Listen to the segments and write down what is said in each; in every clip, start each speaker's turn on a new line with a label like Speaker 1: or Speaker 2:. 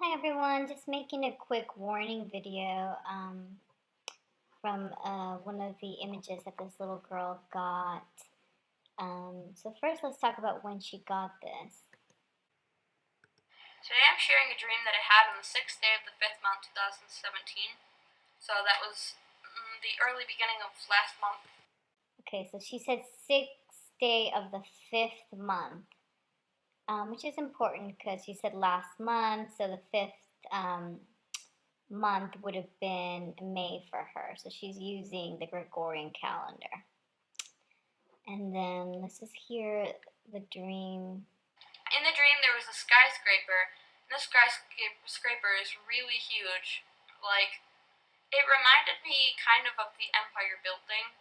Speaker 1: Hi everyone, just making a quick warning video from one of the images that this little girl got. So first let's talk about when she got this.
Speaker 2: Today I'm sharing a dream that I had on the 6th day of the 5th month, 2017. So that was the early beginning of last month.
Speaker 1: Okay, so she said 6th day of the 5th month, which is important because she said last month, so the 5th month would have been May for her. So she's using the Gregorian calendar. And then let's just hear the dream.
Speaker 2: In the dream there was a skyscraper, and this skyscraper is really huge. Like, it reminded me kind of the Empire Building,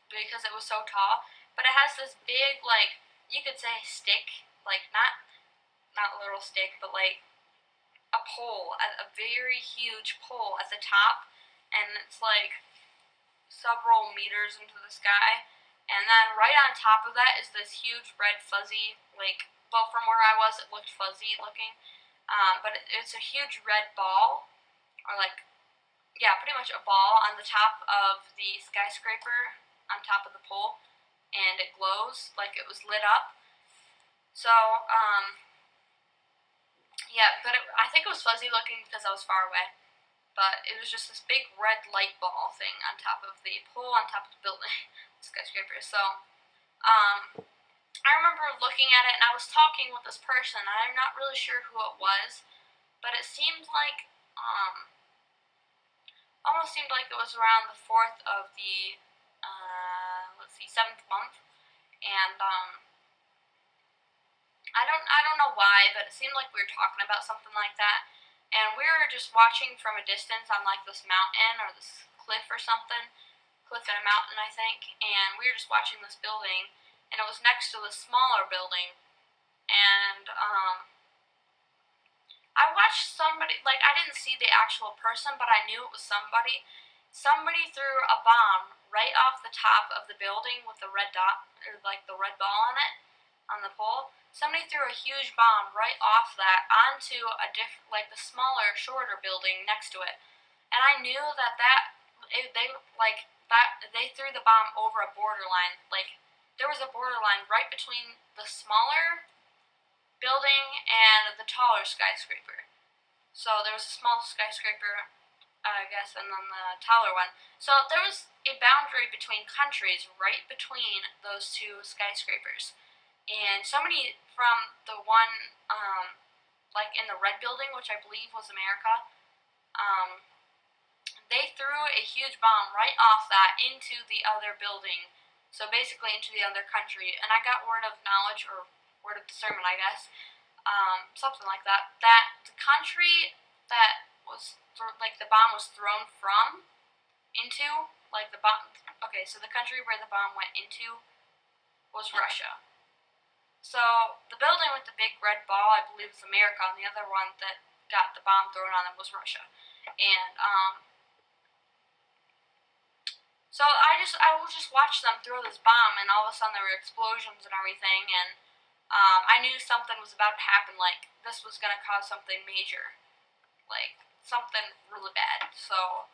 Speaker 2: because it was so tall. But it has this big, like, you could say stick, like not a little stick, but like a pole, a very huge pole at the top, and it's like several meters into the sky. And then right on top of that is this huge red fuzzy, like, well, from where I was, it looked fuzzy looking, but it's a huge red ball, or like, yeah, pretty much a ball on the top of the skyscraper, on top of the pole, and it glows like it was lit up. So, yeah, but I think it was fuzzy looking because I was far away. But it was just this big red light ball thing on top of the pole, on top of the building, the skyscraper. So, I remember looking at it, and I was talking with this person. I'm not really sure who it was, but it seemed like, almost seemed like it was around the 4th of the, let's see, 7th month. And, I don't know why, but it seemed like we were talking about something like that. And we were just watching from a distance on like this mountain or this cliff or something. Cliff and a mountain, I think. And we were just watching this building, and it was next to the smaller building. And I watched somebody, like, I didn't see the actual person, but I knew it was somebody. Somebody threw a bomb right off the top of the building with the red dot, or like the red ball on it, on the pole. Somebody threw a huge bomb right off that onto a like the smaller, shorter building next to it. And I knew that they threw the bomb over a borderline. Like, there was a borderline right between the smaller building and the taller skyscraper. So there was a small skyscraper, I guess, and then the taller one. So there was a boundary between countries right between those two skyscrapers. And somebody from the one, like in the red building, which I believe was America, they threw a huge bomb right off that into the other building. So basically into the other country. And I got word of knowledge, or word of discernment, I guess, something like that, that the country that was, like, the bomb was thrown from, into, like, the bomb, okay, so the country where the bomb went into was Russia. So the building with the big red ball, I believe, is America, and the other one that got the bomb thrown on it was Russia. And, so I would just watch them throw this bomb, and all of a sudden there were explosions and everything, and I knew something was about to happen. Like, this was gonna cause something major, like something really bad. So,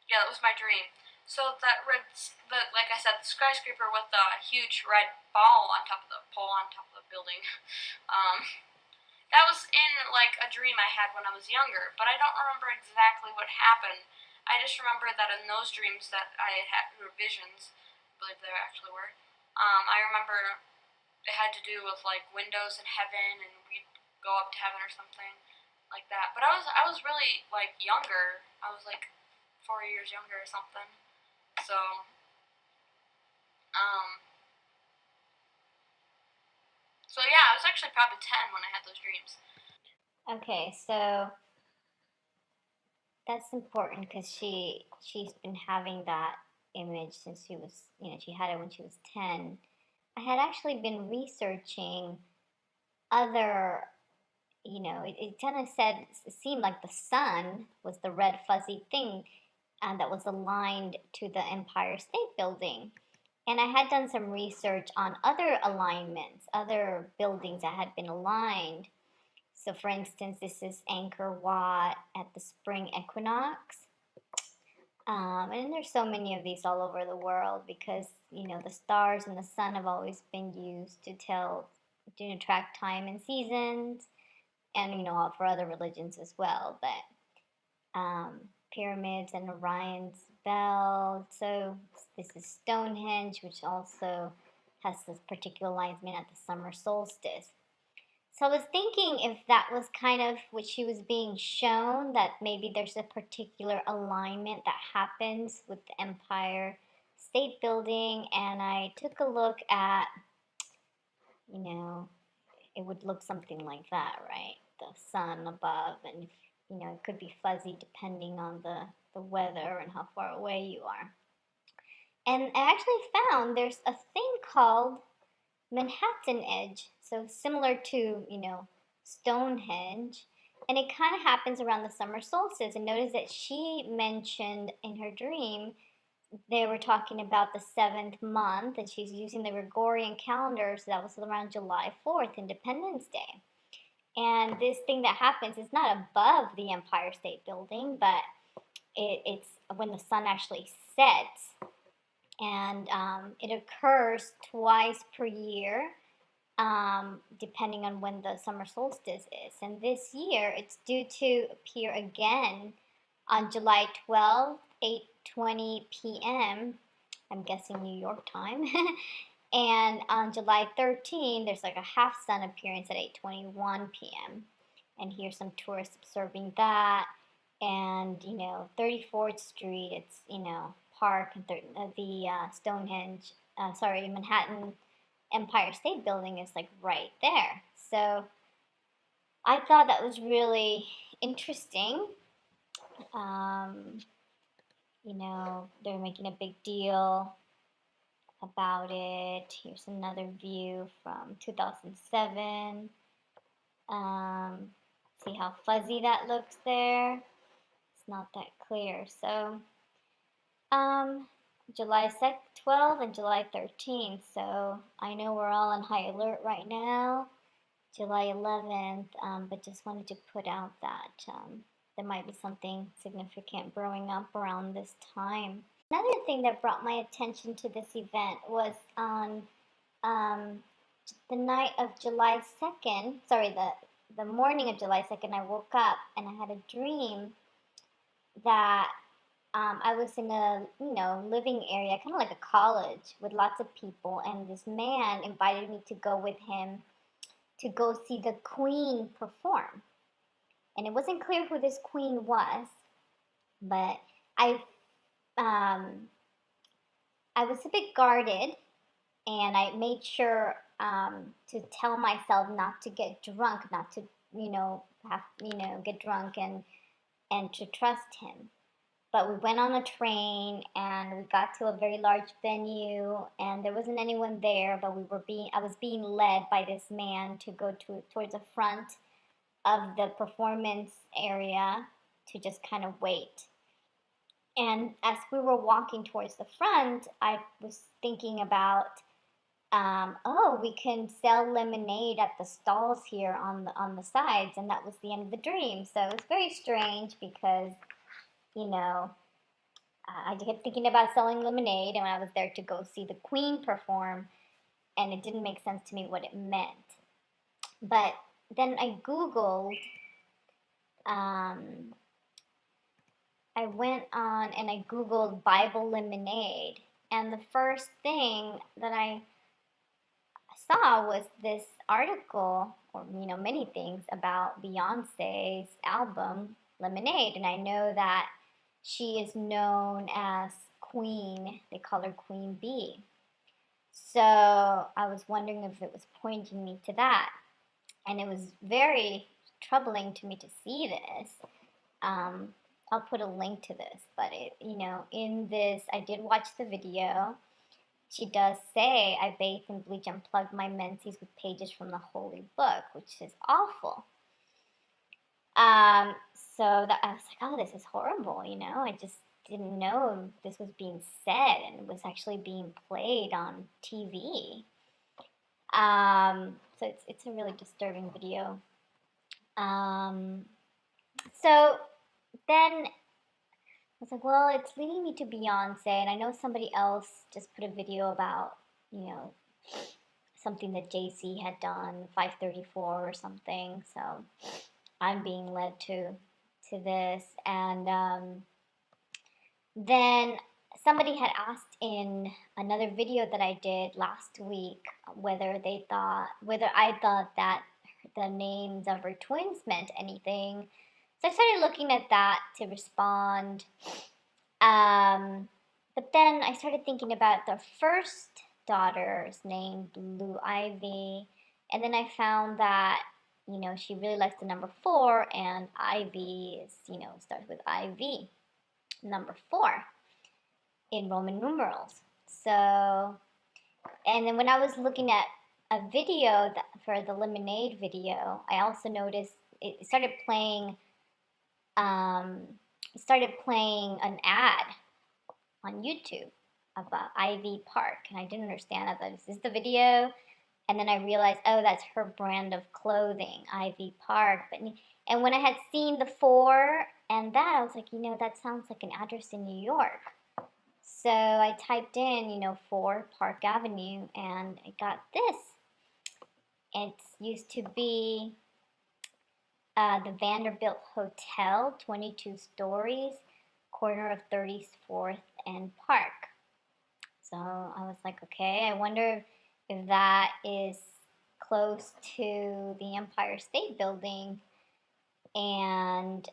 Speaker 2: yeah, that was my dream. So like I said, the skyscraper with the huge red ball on top of the pole on top of the building. That was in like a dream I had when I was younger, but I don't remember exactly what happened. I just remember that in those dreams that I had were visions, I believe there actually were. I remember it had to do with like windows in heaven, and we'd go up to heaven or something like that. But I was really like younger. I was like 4 years younger or something. So um so yeah, I was actually probably 10 when I had those dreams.
Speaker 1: Okay, so that's important because she's been having that image since she was, she had it when she was 10. I had actually been researching other, it kind of said, it seemed like the sun was the red fuzzy thing that was aligned to the Empire State Building. And I had done some research on other alignments, other buildings that had been aligned. So, for instance, this is Angkor Wat at the spring equinox. And there's so many of these all over the world because, the stars and the sun have always been used to track time and seasons, and, for other religions as well. But pyramids and Orion's belt. So this is Stonehenge, which also has this particular alignment at the summer solstice. So I was thinking if that was kind of what she was being shown, that maybe there's a particular alignment that happens with the Empire State Building, and I took a look at, you know, it would look something like that, right? The sun above, and it could be fuzzy depending on the weather and how far away you are. And I actually found there's a thing called Manhattanhenge, so similar to, Stonehenge, and it kind of happens around the summer solstice. And notice that she mentioned in her dream they were talking about the seventh month, and she's using the Gregorian calendar, so that was around July 4th, Independence Day. And this thing that happens is not above the Empire State Building, but it's when the sun actually sets, and it occurs twice per year, depending on when the summer solstice is. And this year, it's due to appear again on July 12th, 8:20 p.m. I'm guessing New York time. And on July 13th, there's like a half sun appearance at 8:21 p.m. And here's some tourists observing that. And 34th Street, it's Park and the Stonehenge, Manhattan Empire State Building is like right there. So I thought that was really interesting. Um, they're making a big deal about it. Here's another view from 2007. See how fuzzy that looks there? It's not that clear. So, July 12th and July 13th. So I know we're all on high alert right now. July 11th, but just wanted to put out that there might be something significant growing up around this time. Another thing that brought my attention to this event was on the night of July 2nd, the morning of July 2nd, I woke up and I had a dream that I was in a, living area, kind of like a college with lots of people, and this man invited me to go with him to go see the Queen perform. And it wasn't clear who this Queen was, but um, I was a bit guarded, and I made sure to tell myself not to get drunk, not to, get drunk and to trust him. But we went on a train and we got to a very large venue, and there wasn't anyone there, but I was being led by this man to go towards the front of the performance area to just kind of wait. And as we were walking towards the front, I was thinking about, we can sell lemonade at the stalls here on the sides, and that was the end of the dream. So it was very strange because, I kept thinking about selling lemonade, and I was there to go see the Queen perform, and it didn't make sense to me what it meant. But then I Googled, I went on and I Googled Bible lemonade, and the first thing that I saw was this article, or many things about Beyonce's album Lemonade, and I know that she is known as Queen. They call her Queen Bee. So I was wondering if it was pointing me to that, and it was very troubling to me to see this. I'll put a link to this, but in this, I did watch the video. She does say, I bathed in bleach and plugged my menses with pages from the holy book, which is awful. So that I was like, oh, this is horrible, I just didn't know this was being said and was actually being played on TV. So it's a really disturbing video. Um, so then I was like, well, it's leading me to Beyonce, and I know somebody else just put a video about, you know, something that JC had done, 534 or something. So I'm being led to this, and then somebody had asked in another video that I did last week whether I thought that the names of her twins meant anything. So I started looking at that to respond. But then I started thinking about the first daughter's name, Blue Ivy, and then I found that she really likes the number 4, and Ivy is starts with IV, number 4 in Roman numerals. So, and then when I was looking at a video for the lemonade video, I also noticed it started playing. It started playing an ad on YouTube about Ivy Park, and I didn't understand. I thought, is this the video? And then I realized, oh, that's her brand of clothing, Ivy Park. And when I had seen the 4 and that, I was like, that sounds like an address in New York. So I typed in, 4 Park Avenue, and I got this. It used to be the Vanderbilt Hotel, 22 stories, corner of 34th and Park. So I was like, okay, I wonder if that is close to the Empire State Building. And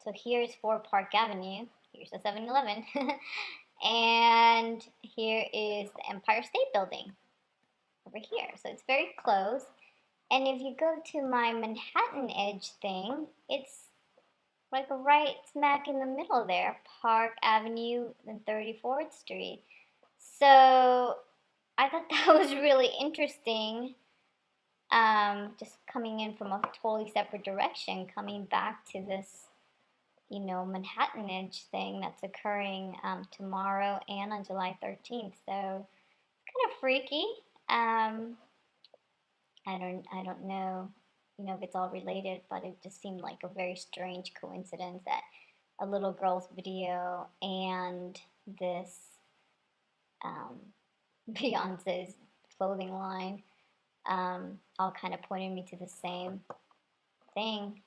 Speaker 1: so here's 4 Park Avenue. Here's the 7-Eleven. And here is the Empire State Building over here. So it's very close. And if you go to my Manhattanhenge thing, it's like right smack in the middle there, Park Avenue and 34th Street. So I thought that was really interesting. Just coming in from a totally separate direction, coming back to this, Manhattanhenge thing that's occurring tomorrow and on July 13th. So it's kind of freaky. I don't know, if it's all related, but it just seemed like a very strange coincidence that a little girl's video and this Beyonce's clothing line all kind of pointed me to the same thing.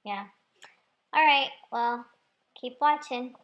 Speaker 1: Yeah. All right. Well, keep watching.